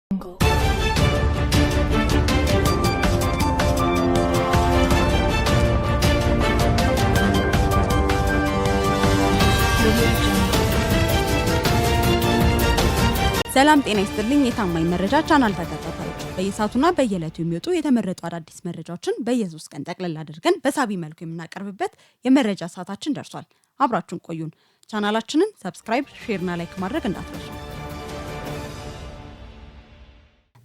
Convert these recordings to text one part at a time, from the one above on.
ሰላም ጤና ይስጥልኝ የታማኝ መረጃ ቻናል ተከታታዮች በየሰዓቱና በየዕለቱ የሚወጡ የተመረጡ አዳዲስ መረጃዎችን በየሶስት ቀን ጠቅለል አድርገን በሳቢ መልኩ የምናቀርብበት የመረጃ ሰዓታችን ደርሷል። አብራችሁን ቆዩን። ቻናላችንን ሰብስክራይብ፣ ሼርና ላይክ ማድረግ እንዳትረሱ።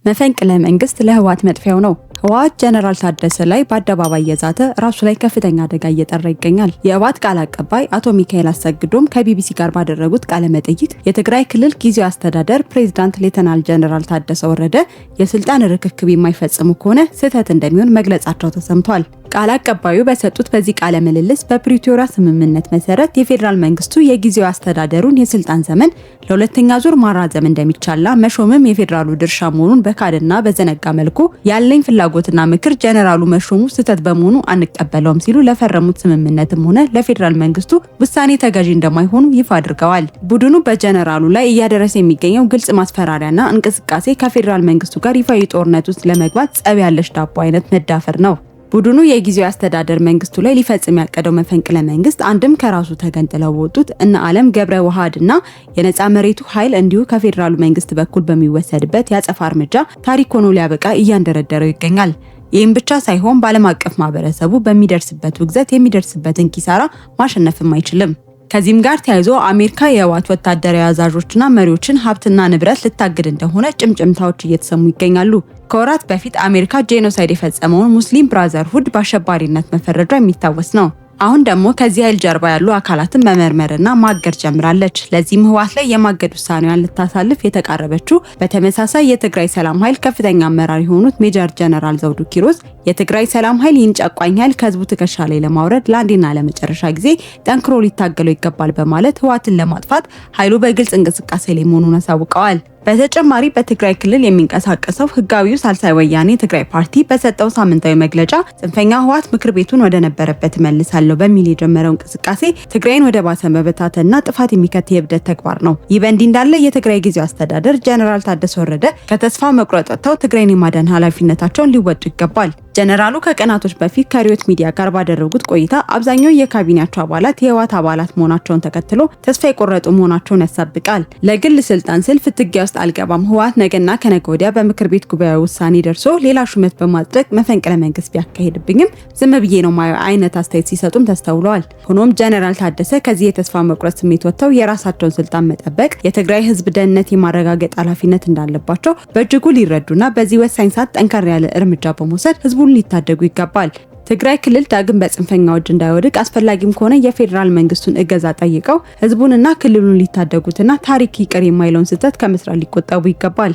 መፈንቅለ መንግስት ለህወሓት መጥፊያው ነው። ህወሓት ጀነራል ታደሰ ላይ በአደባባይ የዛተ ራሱ ላይ ከፍተኛ አደጋ እየጠራ ይገኛል። የህወሓት ቃል አቀባይ አቶ ሚካኤል አሰግዶም ከቢቢሲ ጋር ባደረጉት ቃለ መጠይቅ የትግራይ ክልል ጊዜያዊ አስተዳደር ፕሬዝዳንት ሌተናል ጀነራል ታደሰ ወረደ የስልጣን ርክክብ የማይፈጽሙ ከሆነ ስህተት እንደሚሆን መግለጻቸው ተሰምቷል። ቃል አቀባዩ በሰጡት በዚህ ቃለ ምልልስ በፕሪቶሪያ ስምምነት መሰረት የፌዴራል መንግስቱ የጊዜያዊ አስተዳደሩን የስልጣን ዘመን ለሁለተኛ ዙር ማራዘም እንደሚቻልና መሾምም የፌዴራሉ ድርሻ መሆኑን በካድና በዘነጋ መልኩ ያለኝ ፍላጎትና ምክር ጀነራሉ መሾሙ ስህተት በመሆኑ አንቀበለውም ሲሉ ለፈረሙት ስምምነትም ሆነ ለፌዴራል መንግስቱ ውሳኔ ተገዢ እንደማይሆኑ ይፋ አድርገዋል። ቡድኑ በጀነራሉ ላይ እያደረሰ የሚገኘው ግልጽ ማስፈራሪያና እንቅስቃሴ ከፌዴራል መንግስቱ ጋር ይፋዊ ጦርነት ውስጥ ለመግባት ጸብ ያለሽ ዳቦ አይነት መዳፈር ነው። ቡድኑ የጊዜያዊ አስተዳደር መንግስቱ ላይ ሊፈጽም ያቀደው መፈንቅለ መንግስት አንድም ከራሱ ተገንጥለው ወጡት እነ ዓለም ገብረ ዋህድና የነጻ መሬቱ ኃይል እንዲሁ ከፌዴራሉ መንግስት በኩል በሚወሰድበት ያጸፋ እርምጃ ታሪክ ሆኖ ሊያበቃ እያንደረደረው ይገኛል። ይህም ብቻ ሳይሆን በዓለም አቀፍ ማህበረሰቡ በሚደርስበት ውግዘት የሚደርስበትን ኪሳራ ማሸነፍም አይችልም። ከዚህም ጋር ተያይዞ አሜሪካ የህወሓት ወታደራዊ አዛዦችና መሪዎችን ሀብትና ንብረት ልታግድ እንደሆነ ጭምጭምታዎች እየተሰሙ ይገኛሉ። ከወራት በፊት አሜሪካ ጄኖሳይድ የፈጸመውን ሙስሊም ብራዘርሁድ በአሸባሪነት መፈረጇ የሚታወስ ነው። አሁን ደግሞ ከዚህ ኃይል ጀርባ ያሉ አካላትን መመርመርና ማገድ ጀምራለች። ለዚህም ህወሓት ላይ የማገድ ውሳኔዋን ልታሳልፍ የተቃረበችው በተመሳሳይ የትግራይ ሰላም ኃይል ከፍተኛ አመራር የሆኑት ሜጀር ጀነራል ዘውዱ ኪሮስ የትግራይ ሰላም ኃይል ይህን ጨቋኝ ኃይል ከህዝቡ ትከሻ ላይ ለማውረድ ለአንዴና ለመጨረሻ ጊዜ ጠንክሮ ሊታገለው ይገባል በማለት ህወሓትን ለማጥፋት ኃይሉ በግልጽ እንቅስቃሴ ላይ መሆኑን አሳውቀዋል። በተጨማሪ በትግራይ ክልል የሚንቀሳቀሰው ህጋዊው ሳልሳይ ወያኔ ትግራይ ፓርቲ በሰጠው ሳምንታዊ መግለጫ ጽንፈኛ ህወሓት ምክር ቤቱን ወደ ነበረበት መልሳለሁ በሚል የጀመረው እንቅስቃሴ ትግራይን ወደ ባሰ መበታተንና ጥፋት የሚከት የእብደት ተግባር ነው። ይህ በእንዲህ እንዳለ የትግራይ ጊዜያዊ አስተዳደር ጀነራል ታደሰ ወረደ ከተስፋ መቁረጥ ወጥተው ትግራይን የማዳን ኃላፊነታቸውን ሊወጡ ይገባል። ጀነራሉ ከቀናቶች በፊት ከሪዮት ሚዲያ ጋር ባደረጉት ቆይታ አብዛኛው የካቢኔያቸው አባላት የህወሓት አባላት መሆናቸውን ተከትሎ ተስፋ የቆረጡ መሆናቸውን ያሳብቃል። ለግል ስልጣን ስል ፍትጊያ ውስጥ አልገባም፣ ህወሓት ነገና ከነገ ወዲያ በምክር ቤት ጉባኤ ውሳኔ ደርሶ ሌላ ሹመት በማጽደቅ መፈንቅለ መንግስት ቢያካሄድብኝም ዝም ብዬ ነው ማየው አይነት አስተያየት ሲሰጡም ተስተውለዋል። ሆኖም ጀነራል ታደሰ ከዚህ የተስፋ መቁረጥ ስሜት ወጥተው የራሳቸውን ስልጣን መጠበቅ፣ የትግራይ ህዝብ ደህንነት የማረጋገጥ ኃላፊነት እንዳለባቸው በእጅጉ ሊረዱና በዚህ ወሳኝ ሰዓት ጠንከር ያለ እርምጃ በመውሰድ ህዝቡን ሊታደጉ ይገባል። ትግራይ ክልል ዳግም በጽንፈኛው እጅ እንዳይወድቅ አስፈላጊም ከሆነ የፌዴራል መንግስቱን እገዛ ጠይቀው ህዝቡንና ክልሉን ሊታደጉትና ታሪክ ይቅር የማይለውን ስህተት ከመስራት ሊቆጠቡ ይገባል።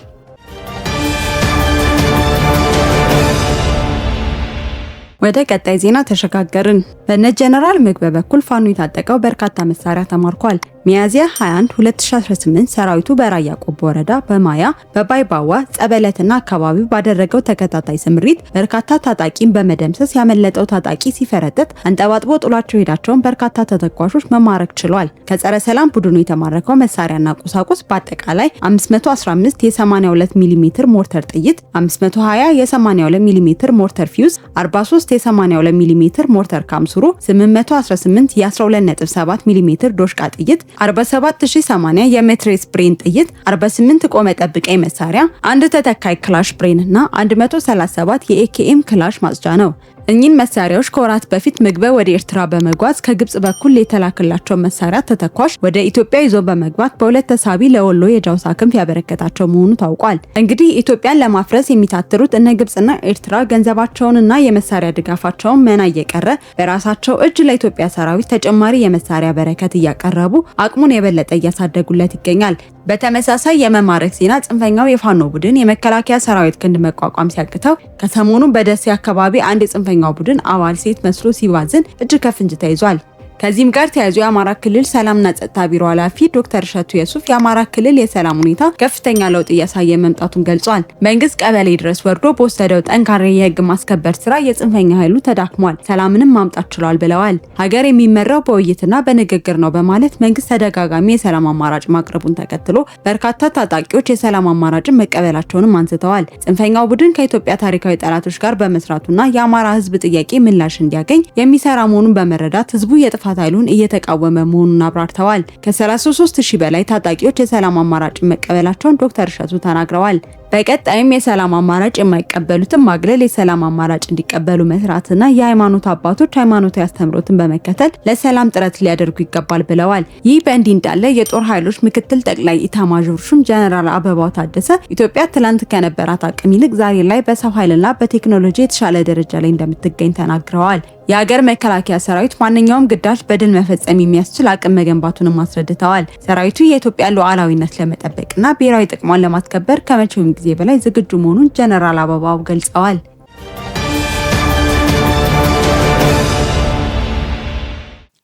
ወደ ቀጣይ ዜና ተሸጋገርን። በነ ጀነራል ምግበ በኩል ፋኖ የታጠቀው በርካታ መሳሪያ ተማርኳል። ሚያዝያ 21 2018 ሰራዊቱ በራያ ቆቦ ወረዳ በማያ በባይባዋ ጸበለትና አካባቢው ባደረገው ተከታታይ ስምሪት በርካታ ታጣቂን በመደምሰስ ያመለጠው ታጣቂ ሲፈረጥጥ አንጠባጥቦ ጥሏቸው ሄዳቸውን በርካታ ተተኳሾች መማረክ ችሏል። ከጸረ ሰላም ቡድኑ የተማረከው መሳሪያና ቁሳቁስ በአጠቃላይ 515 የ82 ሚሜ ሞርተር ጥይት፣ 520 የ82 ሚሜ ሞርተር ፊውዝ፣ 43 የ82 ሚሜ ሞርተር ካምሱሩ፣ 818 የ12.7 ሚሜ ዶሽቃ ጥይት፣ 47080 የሜትሬስ ብሬን ጥይት፣ 48 ቆመ ጠብቀኝ መሳሪያ፣ አንድ ተተካይ ክላሽ ብሬን እና 137 የኤኬኤም ክላሽ ማጽጃ ነው። እኚህን መሳሪያዎች ከወራት በፊት ምግበ ወደ ኤርትራ በመጓዝ ከግብጽ በኩል የተላከላቸው መሳሪያ ተተኳሽ ወደ ኢትዮጵያ ይዞ በመግባት በሁለት ተሳቢ ለወሎ የጃውሳ ክንፍ ያበረከታቸው መሆኑ ታውቋል። እንግዲህ ኢትዮጵያን ለማፍረስ የሚታትሩት እነ ግብጽና ኤርትራ ገንዘባቸውንና የመሳሪያ ድጋፋቸውን መና እየቀረ በራሳቸው እጅ ለኢትዮጵያ ሰራዊት ተጨማሪ የመሳሪያ በረከት እያቀረቡ አቅሙን የበለጠ እያሳደጉለት ይገኛል። በተመሳሳይ የመማረክ ዜና ጽንፈኛው የፋኖ ቡድን የመከላከያ ሰራዊት ክንድ መቋቋም ሲያቅተው ከሰሞኑ በደሴ አካባቢ አንድ የጽንፈኛው ቡድን አባል ሴት መስሎ ሲባዝን እጅ ከፍንጅ ተይዟል። ከዚህም ጋር ተያይዞ የአማራ ክልል ሰላምና ጸጥታ ቢሮ ኃላፊ ዶክተር እሸቱ የሱፍ የአማራ ክልል የሰላም ሁኔታ ከፍተኛ ለውጥ እያሳየ መምጣቱን ገልጿል። መንግስት ቀበሌ ድረስ ወርዶ በወሰደው ጠንካራ የህግ ማስከበር ስራ የጽንፈኛ ኃይሉ ተዳክሟል፣ ሰላምንም ማምጣት ችሏል ብለዋል። ሀገር የሚመራው በውይይትና በንግግር ነው በማለት መንግስት ተደጋጋሚ የሰላም አማራጭ ማቅረቡን ተከትሎ በርካታ ታጣቂዎች የሰላም አማራጭን መቀበላቸውንም አንስተዋል። ጽንፈኛው ቡድን ከኢትዮጵያ ታሪካዊ ጠላቶች ጋር በመስራቱና የአማራ ህዝብ ጥያቄ ምላሽ እንዲያገኝ የሚሰራ መሆኑን በመረዳት ህዝቡ የጥፋት ኃይሉን እየተቃወመ መሆኑን አብራርተዋል። ከ33000 በላይ ታጣቂዎች የሰላም አማራጭ መቀበላቸውን ዶክተር እሸቱ ተናግረዋል። በቀጣይም የሰላም አማራጭ የማይቀበሉትን ማግለል፣ የሰላም አማራጭ እንዲቀበሉ መስራትና የሃይማኖት አባቶች ሃይማኖታዊ አስተምህሮትን በመከተል ለሰላም ጥረት ሊያደርጉ ይገባል ብለዋል። ይህ በእንዲህ እንዳለ የጦር ኃይሎች ምክትል ጠቅላይ ኢታማዦር ሹም ጀነራል አበባው ታደሰ ኢትዮጵያ ትላንት ከነበራት አቅም ይልቅ ዛሬ ላይ በሰው ኃይልና በቴክኖሎጂ የተሻለ ደረጃ ላይ እንደምትገኝ ተናግረዋል። የሀገር መከላከያ ሰራዊት ማንኛውም ግዳጅ በድል መፈጸም የሚያስችል አቅም መገንባቱንም አስረድተዋል። ሰራዊቱ የኢትዮጵያ ሉዓላዊነት ለመጠበቅና ብሔራዊ ጥቅሟን ለማስከበር ከመቼውም ጊዜ በላይ ዝግጁ መሆኑን ጀነራል አበባው ገልጸዋል።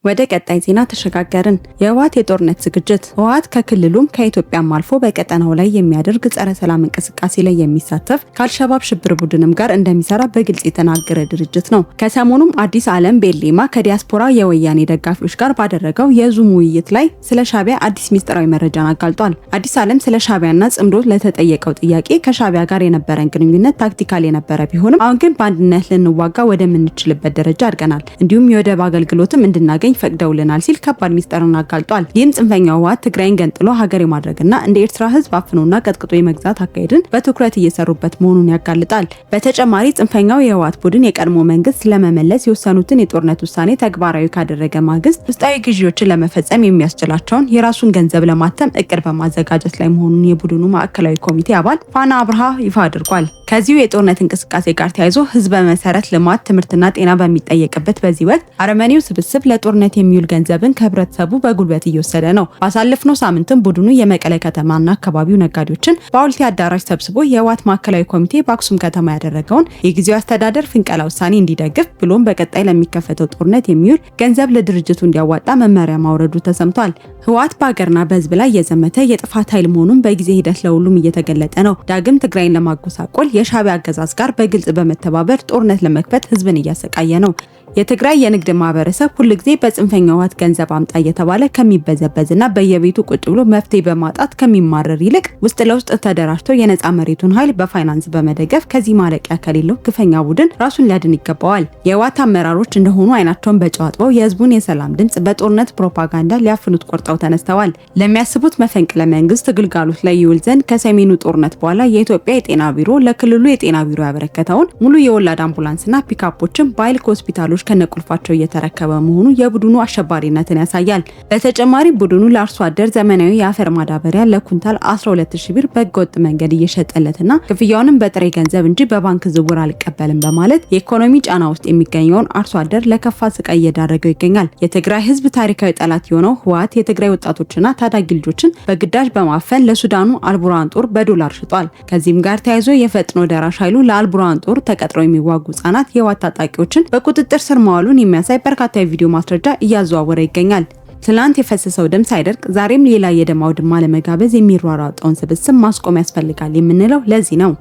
ወደ ቀጣይ ዜና ተሸጋገርን። የህወሓት የጦርነት ዝግጅት። ህወሓት ከክልሉም ከኢትዮጵያም አልፎ በቀጠናው ላይ የሚያደርግ ጸረ ሰላም እንቅስቃሴ ላይ የሚሳተፍ ከአልሸባብ ሽብር ቡድንም ጋር እንደሚሰራ በግልጽ የተናገረ ድርጅት ነው። ከሰሞኑም አዲስ ዓለም ቤሌማ ከዲያስፖራ የወያኔ ደጋፊዎች ጋር ባደረገው የዙም ውይይት ላይ ስለ ሻዕቢያ አዲስ ሚስጥራዊ መረጃን አጋልጧል። አዲስ ዓለም ስለ ሻዕቢያና ጽምዶ ለተጠየቀው ጥያቄ ከሻዕቢያ ጋር የነበረን ግንኙነት ታክቲካል የነበረ ቢሆንም አሁን ግን በአንድነት ልንዋጋ ወደምንችልበት ደረጃ አድገናል፣ እንዲሁም የወደብ አገልግሎትም እንድናገኝ ፈቅደውልናል ሲል ከባድ ሚስጥርን አጋልጧል። ይህም ጽንፈኛው ህወሓት ትግራይን ገንጥሎ ሀገር የማድረግና እንደ ኤርትራ ህዝብ አፍኖና ቀጥቅጦ የመግዛት አካሄድን በትኩረት እየሰሩበት መሆኑን ያጋልጣል። በተጨማሪ ጽንፈኛው የህወሓት ቡድን የቀድሞ መንግስት ለመመለስ የወሰኑትን የጦርነት ውሳኔ ተግባራዊ ካደረገ ማግስት ውስጣዊ ግዢዎችን ለመፈጸም የሚያስችላቸውን የራሱን ገንዘብ ለማተም እቅድ በማዘጋጀት ላይ መሆኑን የቡድኑ ማዕከላዊ ኮሚቴ አባል ፋና አብርሃ ይፋ አድርጓል። ከዚሁ የጦርነት እንቅስቃሴ ጋር ተያይዞ ህዝብ መሰረት ልማት፣ ትምህርትና ጤና በሚጠየቅበት በዚህ ወቅት አረመኔው ስብስብ ለጦርነት የሚውል ገንዘብን ከህብረተሰቡ በጉልበት እየወሰደ ነው። ባሳለፍነው ሳምንትም ቡድኑ የመቀለ ከተማና አካባቢው ነጋዴዎችን በሐውልቲ አዳራሽ ሰብስቦ የህወሓት ማዕከላዊ ኮሚቴ በአክሱም ከተማ ያደረገውን የጊዜው አስተዳደር ፍንቀላ ውሳኔ እንዲደግፍ ብሎም በቀጣይ ለሚከፈተው ጦርነት የሚውል ገንዘብ ለድርጅቱ እንዲያዋጣ መመሪያ ማውረዱ ተሰምቷል። ህወሓት በሀገርና በህዝብ ላይ የዘመተ የጥፋት ኃይል መሆኑን በጊዜ ሂደት ለሁሉም እየተገለጠ ነው። ዳግም ትግራይን ለማጎሳቆል የሻዕቢያ አገዛዝ ጋር በግልጽ በመተባበር ጦርነት ለመክፈት ህዝብን እያሰቃየ ነው። የትግራይ የንግድ ማህበረሰብ ሁልጊዜ በጽንፈኛው ህወሓት ገንዘብ አምጣ እየተባለ ከሚበዘበዝና በየቤቱ ቁጭ ብሎ መፍትሄ በማጣት ከሚማረር ይልቅ ውስጥ ለውስጥ ተደራጅቶ የነጻ መሬቱን ኃይል በፋይናንስ በመደገፍ ከዚህ ማለቂያ ከሌለው ግፈኛ ቡድን ራሱን ሊያድን ይገባዋል። የህወሓት አመራሮች እንደሆኑ አይናቸውን በጨው አጥበው የህዝቡን የሰላም ድምጽ በጦርነት ፕሮፓጋንዳ ሊያፍኑት ቆርጠው ተነስተዋል። ለሚያስቡት መፈንቅለ መንግስት ግልጋሎት ላይ ይውል ዘንድ ከሰሜኑ ጦርነት በኋላ የኢትዮጵያ የጤና ቢሮ ለክልሉ የጤና ቢሮ ያበረከተውን ሙሉ የወላድ አምቡላንስና ፒካፖችን በኃይል ከሆስፒታሎች ከነቁልፋቸው እየተረከበ መሆኑ የቡድኑ አሸባሪነትን ያሳያል። በተጨማሪ ቡድኑ ለአርሶ አደር ዘመናዊ የአፈር ማዳበሪያ ለኩንታል 12000 ብር በህገወጥ መንገድ እየሸጠለትና ክፍያውንም በጥሬ ገንዘብ እንጂ በባንክ ዝውውር አልቀበልም በማለት የኢኮኖሚ ጫና ውስጥ የሚገኘውን አርሶ አደር ለከፋ ስቃይ እየዳረገው ይገኛል። የትግራይ ህዝብ ታሪካዊ ጠላት የሆነው ህወሓት የትግራይ ወጣቶችና ታዳጊ ልጆችን በግዳጅ በማፈን ለሱዳኑ አልቡራን ጦር በዶላር ሽጧል። ከዚህም ጋር ተያይዞ የፈጥኖ ደራሽ ኃይሉ ለአልቡራን ጦር ተቀጥረው የሚዋጉ ህጻናት የህወሓት ታጣቂዎችን በቁጥጥር ስር መዋሉን የሚያሳይ በርካታ የቪዲዮ ማስረጃ እያዘዋወረ ይገኛል። ትላንት የፈሰሰው ደም ሳይደርቅ ዛሬም ሌላ የደም አውድማ ለመጋበዝ የሚሯሯጠውን ስብስብ ማስቆም ያስፈልጋል የምንለው ለዚህ ነው።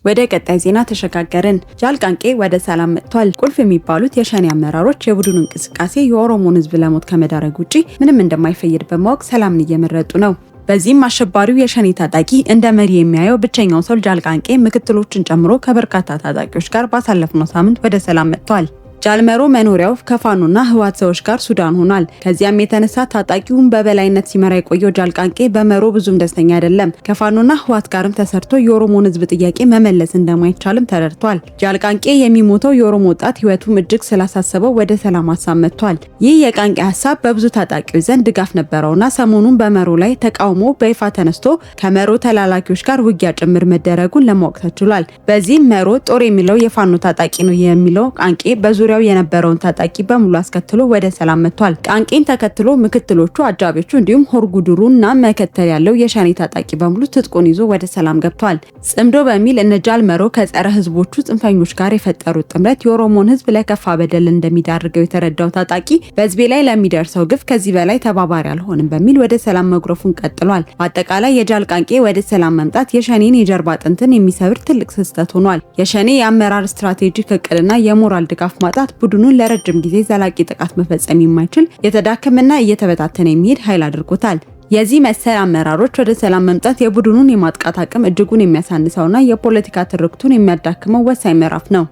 ወደ ቀጣይ ዜና ተሸጋገርን። ጃልቃንቄ ወደ ሰላም መጥቷል። ቁልፍ የሚባሉት የሸኔ አመራሮች የቡድኑ እንቅስቃሴ የኦሮሞን ህዝብ ለሞት ከመዳረግ ውጪ ምንም እንደማይፈይድ በማወቅ ሰላምን እየመረጡ ነው። በዚህም አሸባሪው የሸኔ ታጣቂ እንደ መሪ የሚያየው ብቸኛው ሰው ጃልቃንቄ ምክትሎችን ጨምሮ ከበርካታ ታጣቂዎች ጋር ባሳለፍነው ሳምንት ወደ ሰላም መጥቷል። ጃልመሮ መኖሪያው ከፋኖና ህወሓት ሰዎች ጋር ሱዳን ሆኗል። ከዚያም የተነሳ ታጣቂውን በበላይነት ሲመራ የቆየው ጃልቃንቄ በመሮ ብዙም ደስተኛ አይደለም። ከፋኖና ህወሓት ጋርም ተሰርቶ የኦሮሞን ህዝብ ጥያቄ መመለስ እንደማይቻልም ተረድቷል። ጃልቃንቄ የሚሞተው የኦሮሞ ወጣት ህይወቱም እጅግ ስላሳሰበው ወደ ሰላም ሀሳብ መጥቷል። ይህ የቃንቄ ሀሳብ በብዙ ታጣቂዎች ዘንድ ድጋፍ ነበረውና ሰሞኑን በመሮ ላይ ተቃውሞ በይፋ ተነስቶ ከመሮ ተላላኪዎች ጋር ውጊያ ጭምር መደረጉን ለማወቅ ተችሏል። በዚህም መሮ ጦር የሚለው የፋኖ ታጣቂ ነው የሚለው ቃንቄ በዙሪያ በዙሪያው የነበረውን ታጣቂ በሙሉ አስከትሎ ወደ ሰላም መጥቷል። ቃንቄን ተከትሎ ምክትሎቹ፣ አጃቢዎቹ እንዲሁም ሆርጉድሩና መከተል ያለው የሸኔ ታጣቂ በሙሉ ትጥቁን ይዞ ወደ ሰላም ገብቷል። ጽምዶ በሚል እነ ጃልመሮ ከጸረ ህዝቦቹ ጽንፈኞች ጋር የፈጠሩት ጥምረት የኦሮሞን ህዝብ ለከፋ በደል እንደሚዳርገው የተረዳው ታጣቂ በህዝቤ ላይ ለሚደርሰው ግፍ ከዚህ በላይ ተባባሪ አልሆንም በሚል ወደ ሰላም መጉረፉን ቀጥሏል። በአጠቃላይ የጃል ቃንቄ ወደ ሰላም መምጣት የሸኔን የጀርባ አጥንትን የሚሰብር ትልቅ ስህተት ሆኗል። የሸኔ የአመራር ስትራቴጂክ እቅድና የሞራል ድጋፍ ማጣት ቡድኑን ለረጅም ጊዜ ዘላቂ ጥቃት መፈጸም የማይችል የተዳከመና እየተበታተነ የሚሄድ ኃይል አድርጎታል። የዚህ መሰል አመራሮች ወደ ሰላም መምጣት የቡድኑን የማጥቃት አቅም እጅጉን የሚያሳንሰውና የፖለቲካ ትርክቱን የሚያዳክመው ወሳኝ ምዕራፍ ነው።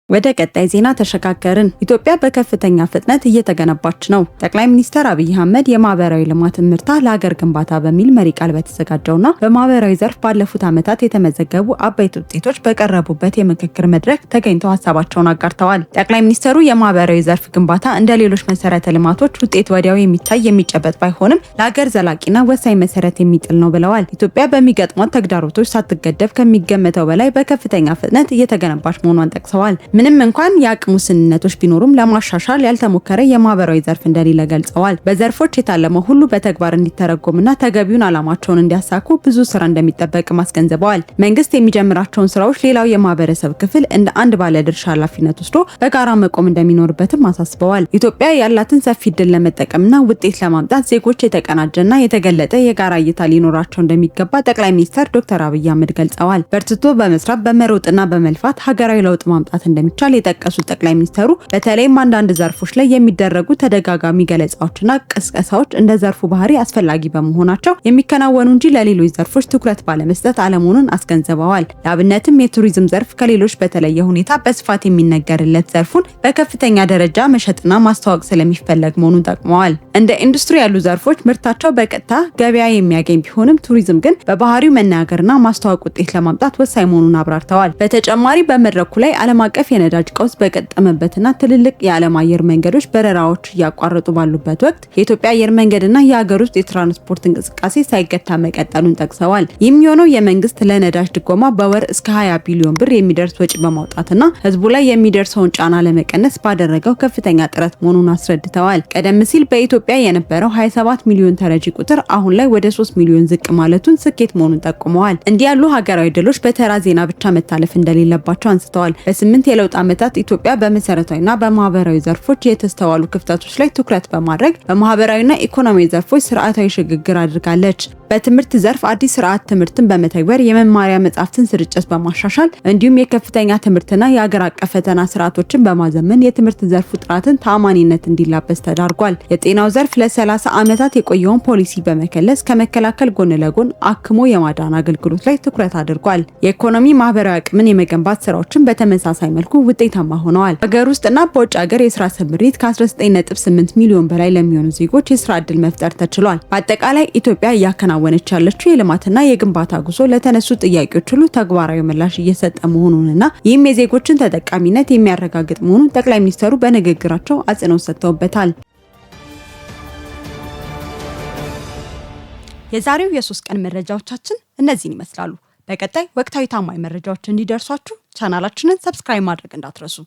ወደ ቀጣይ ዜና ተሸጋገርን። ኢትዮጵያ በከፍተኛ ፍጥነት እየተገነባች ነው። ጠቅላይ ሚኒስትር አብይ አህመድ የማህበራዊ ልማት ምርታ ለሀገር ግንባታ በሚል መሪ ቃል በተዘጋጀውና በማህበራዊ ዘርፍ ባለፉት ዓመታት የተመዘገቡ አበይት ውጤቶች በቀረቡበት የምክክር መድረክ ተገኝተው ሀሳባቸውን አጋርተዋል። ጠቅላይ ሚኒስትሩ የማህበራዊ ዘርፍ ግንባታ እንደ ሌሎች መሰረተ ልማቶች ውጤት ወዲያው የሚታይ የሚጨበጥ ባይሆንም ለሀገር ዘላቂና ወሳኝ መሰረት የሚጥል ነው ብለዋል። ኢትዮጵያ በሚገጥሟት ተግዳሮቶች ሳትገደብ ከሚገመተው በላይ በከፍተኛ ፍጥነት እየተገነባች መሆኗን ጠቅሰዋል። ምንም እንኳን የአቅም ውስንነቶች ቢኖሩም ለማሻሻል ያልተሞከረ የማህበራዊ ዘርፍ እንደሌለ ገልጸዋል። በዘርፎች የታለመው ሁሉ በተግባር እንዲተረጎምና ተገቢውን ዓላማቸውን እንዲያሳኩ ብዙ ስራ እንደሚጠበቅም አስገንዝበዋል። መንግስት የሚጀምራቸውን ስራዎች ሌላው የማህበረሰብ ክፍል እንደ አንድ ባለድርሻ ኃላፊነት ወስዶ በጋራ መቆም እንደሚኖርበትም አሳስበዋል። ኢትዮጵያ ያላትን ሰፊ ዕድል ለመጠቀምና ውጤት ለማምጣት ዜጎች የተቀናጀና የተገለጠ የጋራ እይታ ሊኖራቸው እንደሚገባ ጠቅላይ ሚኒስትር ዶክተር አብይ አህመድ ገልጸዋል። በርትቶ በመስራት በመሮጥና በመልፋት ሀገራዊ ለውጥ ማምጣት እንደሚቻል የጠቀሱት ጠቅላይ ሚኒስትሩ በተለይም አንዳንድ ዘርፎች ላይ የሚደረጉ ተደጋጋሚ ገለጻዎችና ቅስቀሳዎች እንደ ዘርፉ ባህሪ አስፈላጊ በመሆናቸው የሚከናወኑ እንጂ ለሌሎች ዘርፎች ትኩረት ባለመስጠት አለመሆኑን አስገንዝበዋል። ለአብነትም የቱሪዝም ዘርፍ ከሌሎች በተለየ ሁኔታ በስፋት የሚነገርለት ዘርፉን በከፍተኛ ደረጃ መሸጥና ማስተዋወቅ ስለሚፈለግ መሆኑን ጠቅመዋል። እንደ ኢንዱስትሪ ያሉ ዘርፎች ምርታቸው በቀጥታ ገበያ የሚያገኝ ቢሆንም ቱሪዝም ግን በባህሪው መናገርና ማስተዋወቅ ውጤት ለማምጣት ወሳኝ መሆኑን አብራርተዋል። በተጨማሪ በመድረኩ ላይ ዓለም አቀፍ የነዳጅ ቀውስ በቀጠመበትና ትልልቅ የዓለም አየር መንገዶች በረራዎች እያቋረጡ ባሉበት ወቅት የኢትዮጵያ አየር መንገድና የሀገር ውስጥ የትራንስፖርት እንቅስቃሴ ሳይገታ መቀጠሉን ጠቅሰዋል። ይህም የሆነው የመንግስት ለነዳጅ ድጎማ በወር እስከ 20 ቢሊዮን ብር የሚደርስ ወጪ በማውጣትና ህዝቡ ላይ የሚደርሰውን ጫና ለመቀነስ ባደረገው ከፍተኛ ጥረት መሆኑን አስረድተዋል። ቀደም ሲል በኢትዮጵያ የነበረው 27 ሚሊዮን ተረጂ ቁጥር አሁን ላይ ወደ 3 ሚሊዮን ዝቅ ማለቱን ስኬት መሆኑን ጠቁመዋል። እንዲህ ያሉ ሀገራዊ ድሎች በተራ ዜና ብቻ መታለፍ እንደሌለባቸው አንስተዋል። በ8 የለውጥ ዓመታት ኢትዮጵያ በመሰረታዊና በማህበራዊ ዘርፎች የተስተዋሉ ክፍተቶች ላይ ትኩረት በማድረግ በማህበራዊና ኢኮኖሚያዊ ዘርፎች ስርዓታዊ ሽግግር አድርጋለች። በትምህርት ዘርፍ አዲስ ስርዓት ትምህርትን በመተግበር የመማሪያ መጻሕፍትን ስርጭት በማሻሻል እንዲሁም የከፍተኛ ትምህርትና የሀገር አቀፍ ፈተና ስርዓቶችን በማዘመን የትምህርት ዘርፉ ጥራትን ተአማኒነት እንዲላበስ ተዳርጓል። የጤናው ዘርፍ ለ30 ዓመታት የቆየውን ፖሊሲ በመከለስ ከመከላከል ጎን ለጎን አክሞ የማዳን አገልግሎት ላይ ትኩረት አድርጓል። የኢኮኖሚ ማህበራዊ አቅምን የመገንባት ስራዎችን በተመሳሳይ መልኩ ውጤታማ ሆነዋል። ሀገር ውስጥና በውጭ ሀገር የስራ ስምሪት ከ19.8 ሚሊዮን በላይ ለሚሆኑ ዜጎች የስራ ዕድል መፍጠር ተችሏል። በአጠቃላይ ኢትዮጵያ እያከናወነች ያለችው የልማትና የግንባታ ጉዞ ለተነሱ ጥያቄዎች ሁሉ ተግባራዊ ምላሽ እየሰጠ መሆኑንና ይህም የዜጎችን ተጠቃሚነት የሚያረጋግጥ መሆኑን ጠቅላይ ሚኒስትሩ በንግግራቸው አጽንኦት ሰጥተውበታል። የዛሬው የ3 ቀን መረጃዎቻችን እነዚህን ይመስላሉ። በቀጣይ ወቅታዊ ታማኝ መረጃዎች እንዲደርሷችሁ ቻናላችንን ሰብስክራይብ ማድረግ እንዳትረሱ።